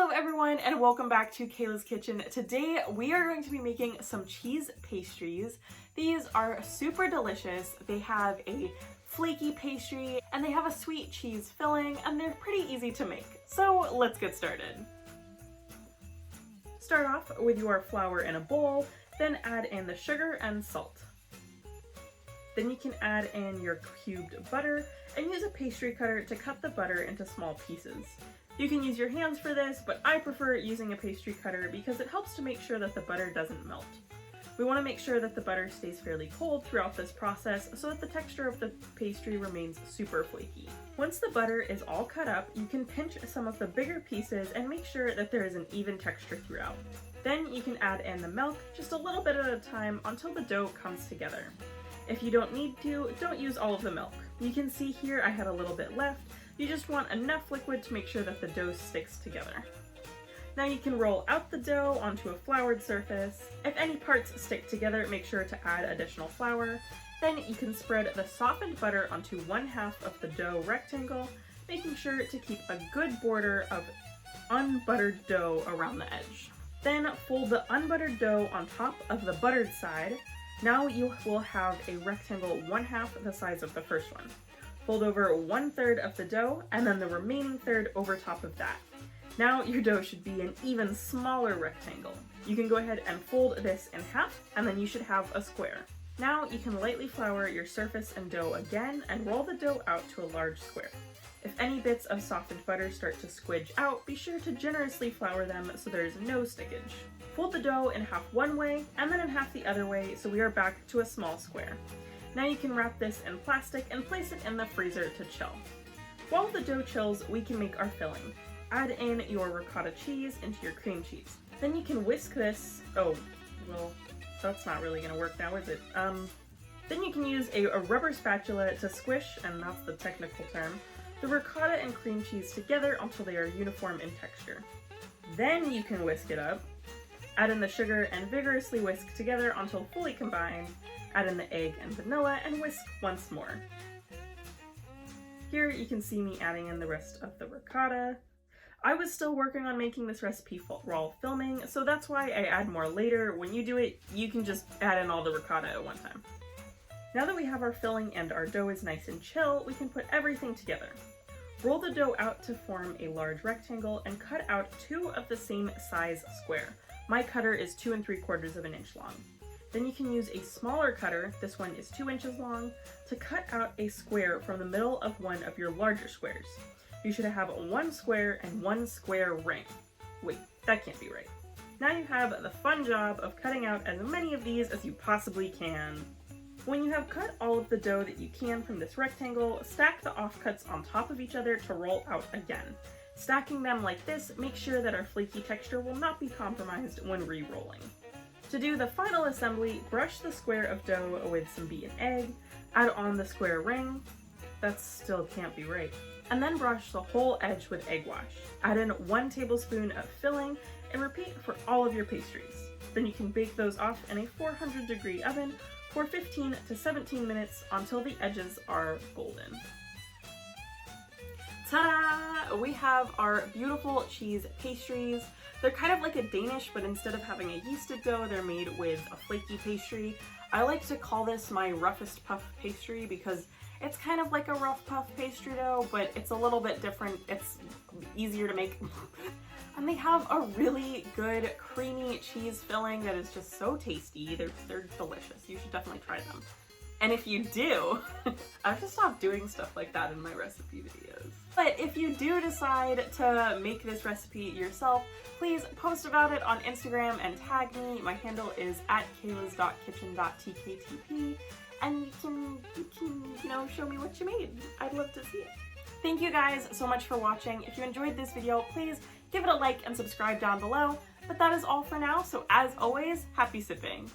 Hello everyone and welcome back to Kayla's Kitchen. Today we are going to be making some cheese pastries. These are super delicious. They have a flaky pastry and they have a sweet cheese filling and they're pretty easy to make. So let's get started. Start off with your flour in a bowl, then add in the sugar and salt. Then you can add in your cubed butter and use a pastry cutter to cut the butter into small pieces. You can use your hands for this, but I prefer using a pastry cutter because it helps to make sure that the butter doesn't melt. We want to make sure that the butter stays fairly cold throughout this process so that the texture of the pastry remains super flaky. Once the butter is all cut up, you can pinch some of the bigger pieces and make sure that there is an even texture throughout. Then you can add in the milk just a little bit at a time until the dough comes together. If you don't need to, don't use all of the milk. You can see here I had a little bit left. You just want enough liquid to make sure that the dough sticks together. Now you can roll out the dough onto a floured surface. If any parts stick together, make sure to add additional flour. Then you can spread the softened butter onto 1/2 of the dough rectangle, making sure to keep a good border of unbuttered dough around the edge. Then fold the unbuttered dough on top of the buttered side. Now you will have a rectangle 1/2 the size of the first one. Fold over 1/3 of the dough and then the remaining third over top of that. Now your dough should be an even smaller rectangle. You can go ahead and fold this in half and then you should have a square. Now you can lightly flour your surface and dough again and roll the dough out to a large square. If any bits of softened butter start to squidge out, be sure to generously flour them so there is no stickage. Fold the dough in half one way and then in half the other way so we are back to a small square. Now you can wrap this in plastic and place it in the freezer to chill. While the dough chills, we can make our filling. Add in your ricotta cheese into your cream cheese. Then you can whisk this, oh, well, that's not really gonna work now, is it? Then you can use a rubber spatula to squish, and that's the technical term, the ricotta and cream cheese together until they are uniform in texture. Then you can whisk it up. Add in the sugar and vigorously whisk together until fully combined. Add in the egg and vanilla and whisk once more. Here you can see me adding in the rest of the ricotta. I was still working on making this recipe while filming, so that's why I add more later. When you do it, you can just add in all the ricotta at one time. Now that we have our filling and our dough is nice and chill, we can put everything together. Roll the dough out to form a large rectangle and cut out 2 of the same size square. My cutter is 2 3/4 inches long. Then you can use a smaller cutter, this one is 2 inches long, to cut out a square from the middle of one of your larger squares. You should have 1 square and 1 square ring. Wait, that can't be right. Now you have the fun job of cutting out as many of these as you possibly can. When you have cut all of the dough that you can from this rectangle, stack the offcuts on top of each other to roll out again. Stacking them like this makes sure that our flaky texture will not be compromised when re-rolling. To do the final assembly, brush the square of dough with some beaten egg, add on the square ring, that still can't be right, and then brush the whole edge with egg wash. Add in 1 tablespoon of filling and repeat for all of your pastries. Then you can bake those off in a 400-degree oven for 15 to 17 minutes until the edges are golden. Ta-da! We have our beautiful cheese pastries. They're kind of like a Danish, but instead of having a yeasted dough, they're made with a flaky pastry. I like to call this my roughest puff pastry because it's kind of like a rough puff pastry dough, but it's a little bit different. It's easier to make. And they have a really good creamy cheese filling that is just so tasty. They're delicious. You should definitely try them. And if you do, I have to stop doing stuff like that in my recipe videos. But if you do decide to make this recipe yourself, please post about it on Instagram and tag me. My handle is @kaylas.kitchen.tktp, and you can show me what you made. I'd love to see it. Thank you guys so much for watching. If you enjoyed this video, please give it a like and subscribe down below. But that is all for now, so as always, happy sipping.